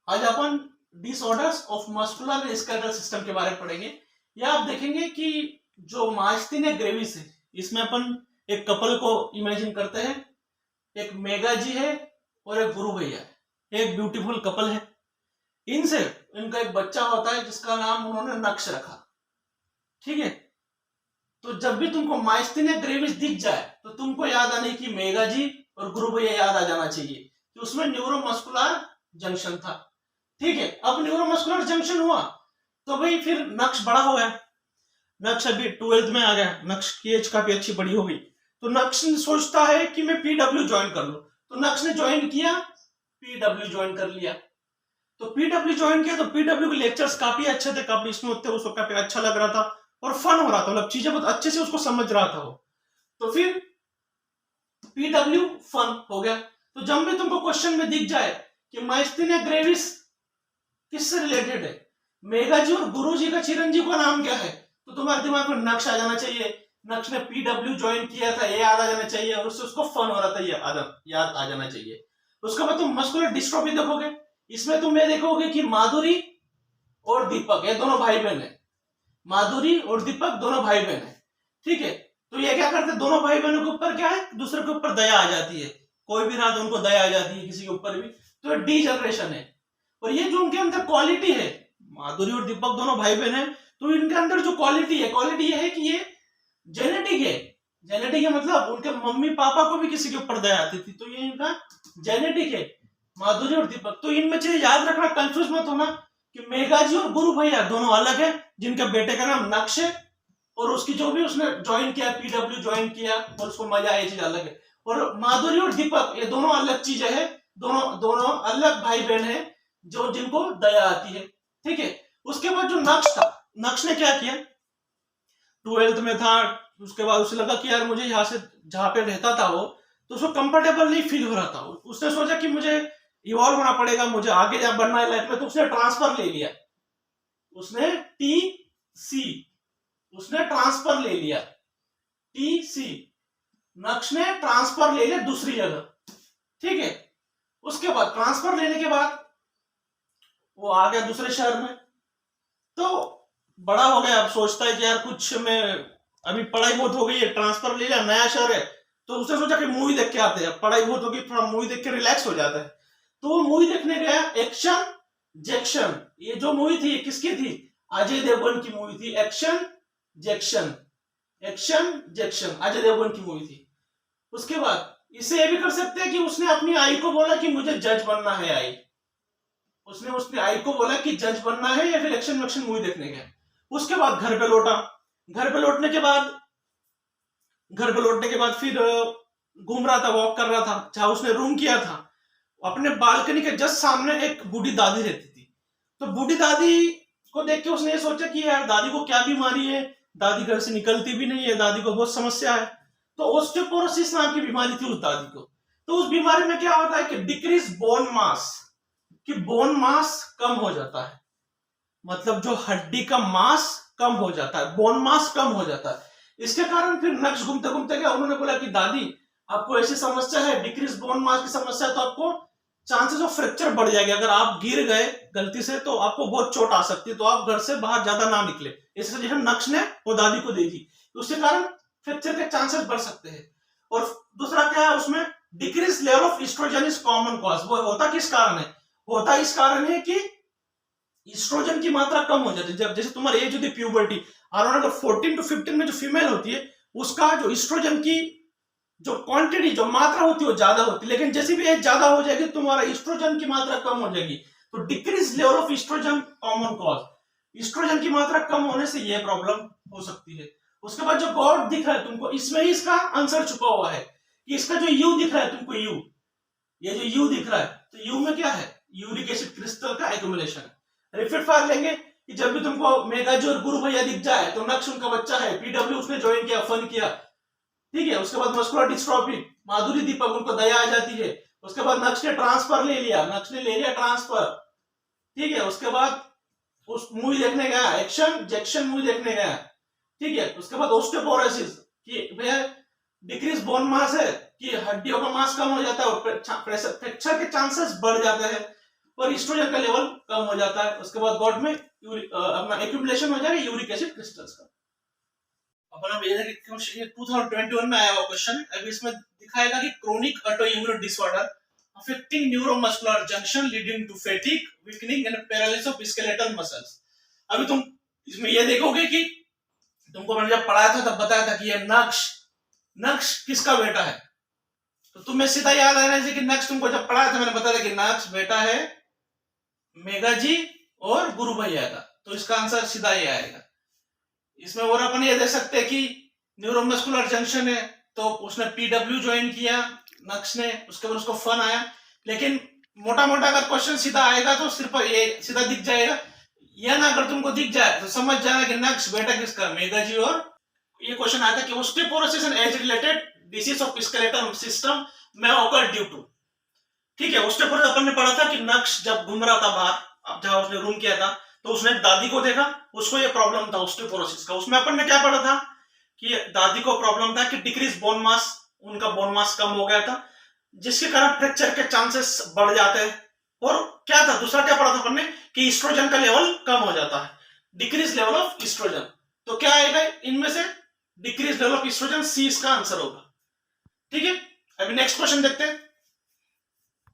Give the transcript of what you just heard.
आज अपन disorders of muscular skeletal system के बारे में पढ़ेंगे। या आप देखेंगे कि जो माइस्थीनिया ग्रेविस है, इसमें अपन एक कपल को इमेजिन करते हैं। एक मेगा जी है और एक गुरु भैया है, एक ब्यूटीफुल कपल है। इनसे इनका एक बच्चा होता है जिसका नाम उन्होंने नक्श रखा। ठीक है, तो जब भी तुमको माइस्थीनिया ग्रेविस दिख जाए तो तुमको याद आने की मेगा जी और गुरु भैया याद आ जाना चाहिए कि उसमें न्यूरोमस्कुलर जंक्शन था। ठीक है, अब न्यूरोमस्कुलर जंक्शन हुआ तो भाई फिर नक्श बड़ा हो गया। नक्श अभी 12th में आ गया, नक्श की एज काफी अच्छी बड़ी हो गई। तो नक्श सोचता है कि मैं पीडब्ल्यू ज्वाइन कर लूं। तो नक्श ने ज्वाइन किया, पीडब्ल्यू ज्वाइन कर लिया। तो पीडब्ल्यू ज्वाइन किया तो पीडब्ल्यू के लेक्चर्स काफी अच्छे थे, काफी स्मूथ थे, उसको काफी अच्छा लग रहा था और फन हो रहा था, मतलब चीजें बहुत अच्छे से उसको समझ रहा था वो। तो फिर पीडब्ल्यू फन हो गया। तो जब भी तुमको क्वेश्चन में दिख जाए कि माइस्थीनिया ग्रेविस किससे रिलेटेड है, मेगा जी और गुरु जी का चिरंजीव का नाम क्या है, तो तुम्हारे दिमाग में नक्श आ जाना चाहिए। नक्श ने पीडब्ल्यू ज्वाइन किया था, ये याद आ जाना चाहिए और उससे उसको फन हो रहा था, ये याद आ जाना चाहिए। उसके बाद तुम मस्कुलर डिस्ट्रोफी देखोगे, इसमें तुम ये देखोगे कि माधुरी और दीपक ये दोनों भाई बहन है। माधुरी और दीपक दोनों भाई बहन है। ठीक है, तो ये क्या करते हैं, दोनों भाई बहनों के ऊपर क्या है, दूसरे के ऊपर दया आ जाती है। कोई भी रात उनको दया आ जाती है किसी के ऊपर भी, तो डी जनरेशन है। और ये जो उनके अंदर क्वालिटी है, माधुरी और दीपक दोनों भाई बहन है, तो इनके अंदर जो क्वालिटी है, क्वालिटी ये है कि ये जेनेटिक है। जेनेटिक है मतलब उनके मम्मी पापा को भी किसी के ऊपर दया आती थी, तो ये इनका जेनेटिक है, माधुरी और दीपक। तो इनमें चीजें याद रखना, कंफ्यूज मत होना कि मेगा जी और गुरु भैया दोनों अलग है, जिनके बेटे का नाम नक्श है और उसकी जो भी उसने ज्वाइन किया, पीडब्ल्यू ज्वाइन किया और उसको मजा आया, चीज अलग है। और माधुरी और दीपक ये दोनों अलग चीजें हैं, दोनों दोनों अलग भाई बहन है जो जिनको दया आती है। ठीक है, उसके बाद जो नक्श था, नक्श ने क्या किया, 12th में था, उसके बाद उसे लगा कि यार मुझे यहाँ से जहां पे रहता था वो, तो उसको कंफर्टेबल नहीं फील हो रहा था। उसने सोचा कि मुझे इवॉल्व होना पड़ेगा, मुझे आगे जा बढ़ना है लाइफ में, तो उसने ट्रांसफर ले लिया। उसने टी उसने ट्रांसफर ले लिया, टी नक्श ने ट्रांसफर ले लिया दूसरी जगह। ठीक है, उसके बाद ट्रांसफर लेने के बाद वो आ गया दूसरे शहर में। तो बड़ा हो गया, अब सोचता है कि यार कुछ मैं अभी पढ़ाई बहुत हो गई है, ट्रांसफर ले लिया, नया शहर है, तो उसने सोचा कि मूवी देख के आते हैं, पढ़ाई बहुत होगी, थोड़ा मूवी देख के रिलैक्स हो जाता है। तो वो मूवी देखने गया, एक्शन जैक्शन। ये जो मूवी थी किसकी थी, अजय देवगन की मूवी थी, एक्शन जैक्शन, एक्शन जैक्शन अजय देवगन की मूवी थी। उसके बाद इसे ये भी कर सकते हैं कि उसने अपनी आई को बोला कि मुझे जज बनना है, आई उसने आई को बोला कि जज बनना है, या फिर एक्शन वैक्शन मूवी देखने गया। उसके बाद घर पे लौटा, घर पे लौटने के बाद फिर घूम रहा था, वॉक कर रहा था जहां उसने रूम किया था। अपने बालकनी के जस्ट सामने एक बूढ़ी दादी रहती थी। तो बूढ़ी दादी को देख के उसने ये सोचा कि यार दादी को क्या बीमारी है, दादी घर से निकलती भी नहीं है, दादी को बहुत समस्या है। तो ऑस्टियोपोरोसिस नाम की बीमारी थी उस दादी को। तो उस बीमारी में क्या होता है कि डिक्रीज बोन मास, कि बोन मास कम हो जाता है, मतलब जो हड्डी का मास कम हो जाता है, बोन मास कम हो जाता है। इसके कारण फिर नक्श घूमते घूमते गया, उन्होंने बोला कि दादी आपको ऐसी समस्या है, डिक्रीज बोन मास की समस्या है, तो आपको चांसेस ऑफ फ्रैक्चर बढ़ जाएगी, अगर आप गिर गए गलती से तो आपको बहुत चोट आ सकती है, तो आप घर से बाहर ज्यादा ना निकले। इस सजेशन नक्श ने वो दादी को दी थी, तो उसके कारण फ्रैक्चर के चांसेस बढ़ सकते हैं। और दूसरा क्या है उसमें, decrease level of oestrogen is common cause. वो होता किस कारण है, होता इस कारण है कि एस्ट्रोजन की मात्रा कम हो जाती है। जब जैसे तुम्हारी एज होती है प्यूबर्टी, अराउंड 14 to 15 में जो फीमेल होती है उसका जो एस्ट्रोजन की जो क्वांटिटी, जो मात्रा होती है वो ज्यादा होती है, लेकिन जैसे भी एज ज्यादा हो जाएगी तुम्हारा एस्ट्रोजन की मात्रा कम हो जाएगी। तो decrease level of oestrogen common cause, oestrogen की मात्रा कम होने से ये प्रॉब्लम हो सकती है। उसके बाद जो गॉड दिख रहा है तुमको, इसमें ही इसका आंसर छुपा हुआ है कि इसका जो यू दिख रहा है तुमको, यू, ये जो यू दिख रहा है, तो यू में क्या है, यूरिक एसिड क्रिस्टल का एक्यूमुलेशन है। रिपीट फायर लेंगे कि जब भी तुमको मेगाजी और गुरु भैया दिख जाए तो नक्श उनका बच्चा है, पीडब्ल्यू उसने ज्वाइन किया, फन किया। ठीक है, उसके बाद मस्कुलर डिस्ट्रॉफी, माधुरी दीपक उनको दया आ जाती है। उसके बाद नक्श ने ट्रांसफर ले लिया, नक्श ने ले लिया ट्रांसफर। ठीक है, उसके बाद उस मूवी देखने गया, एक्शन जैक्शन मूवी देखने गया। ठीक है, उसके बाद ऑस्टियोपोरोसिस कि भैया डिक्रीज बोन मास है, कि हड्डियों का मास कम हो जाता है और फ्रैक्चर के चांसेस बढ़ जाते हैं। और ईस्ट्रोजन का लेवल कम हो जाता है। उसके बाद गॉड में अपना एक्यूमुलेशन हो जाएगा यूरिक एसिड क्रिस्टल्स का। अपन अब ये 2021 में आया हुआ क्वेश्चन, अभी इसमें दिखाएगा कि chronic autoimmune disorder affecting neuromuscular junction leading to fatigue, weakening and paralysis of skeletal muscles। अभी तुम इसमें ये देखोगे कि तुमको मैंने जब पढ़ाया था तब बताया था कि ये नक्श किसका बेटा है, तो तुम्हें सीधा याद आना चाहिए कि नक्श तुमको जब पढ़ाया था मैंने बताया था कि नक्श बेटा है मेगाजी और गुरु भैया का, तो इसका आंसर सीधा ये आएगा। इसमें और अपन ये दे सकते हैं कि न्यूरोमस्कुलर जंक्शन है तो उसने पीडब्ल्यू ज्वाइन किया नक्श ने, उसके बाद उसको फन आया। लेकिन मोटा मोटा अगर क्वेश्चन सीधा आएगा तो सिर्फ ये सीधा दिख जाएगा, या ना अगर तुमको दिख जाए तो समझ जाना कि नक्श बेटा किसका मेगाजी। और ये क्वेश्चन आया था कि osteoporosis and age related disease of skeletal system में ऑकर ड्यू टू। ठीक है, ऑस्टियोपोरोसिस अपन ने पढ़ा था कि नक्श जब घूम रहा था बाहर, जहां उसने रूम किया था, तो उसने दादी को देखा, उसको ये प्रॉब्लम था ऑस्टियोपोरोसिस का। उसमें अपन ने क्या पढ़ा था कि दादी को प्रॉब्लम था कि डिक्रीज बोन मास, उनका बोन मास कम हो गया था जिसके कारण फ्रैक्चर के चांसेस बढ़ जाते हैं। और क्या था दूसरा, क्या पढ़ा था अपन ने कि ईस्ट्रोजन का लेवल कम हो जाता है, डिक्रीज लेवल ऑफ ईस्ट्रोजन। तो क्या आएगा इनमें से, डिक्रीज लेवल ऑफ ईस्ट्रोजन, सी इसका आंसर होगा। ठीक है, अभी नेक्स्ट क्वेश्चन देखते हैं।